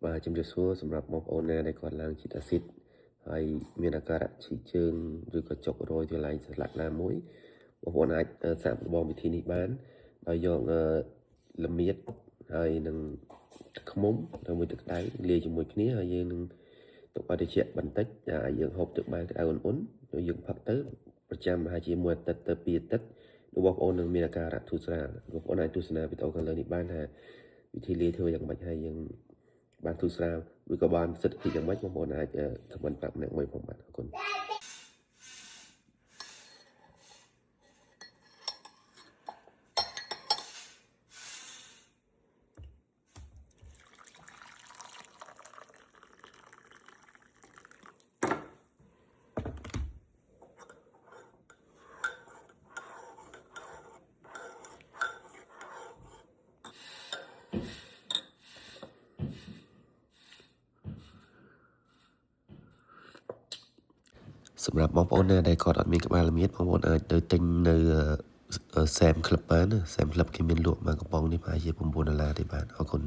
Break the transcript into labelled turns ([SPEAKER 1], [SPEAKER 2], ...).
[SPEAKER 1] vàជំរាបសួរសម្រាប់បងប្អូនណាដែលគាត់ឡើងជាអាស៊ីតហើយមានអាការៈឈឺជើងឬក៏ចុករយទីឡៃស្លាក់ណាមួយបងប្អូនអាចសាកល្បងវិធីនេះបានដោយយកល្មៀតហើយនឹងខ្មុំឬមួយទឹកក្តៅលាយជាមួយគ្នាហើយយើងនឹងទុកឲ្យត្រជាក់បន្តិចយើងហូបទឹកបានក្តៅអ៊ុនៗហើយយើងផឹកទៅប្រចាំប្រហែលជាមួយអាទិត្យទៅ2អាទិត្យបងប្អូននឹងមានអាការៈធូរស្រាលបងប្អូនអាចទស្សនាវីដេអូខាងលើនេះបានថាវិធីលាយធ្វើយ៉ាងម៉េចហើយយើងបានធូរស្រាលឬក៏បានសិទ្ធិយ៉ាងម៉េចបងប្អូនអាចខមមិនប្រាប់ម្នាក់មួយផងបាទអរគុណសម្រាប់បងប្អូនណាដែលគាត់អត់មានក្បាលល្មៀតបងប្អូនអាចទៅទិញនៅSam Club បានណា Sam Club គេមានលក់មួយកំប៉ុងនេះប្រហែលជា$9ទេបាទអរគុណ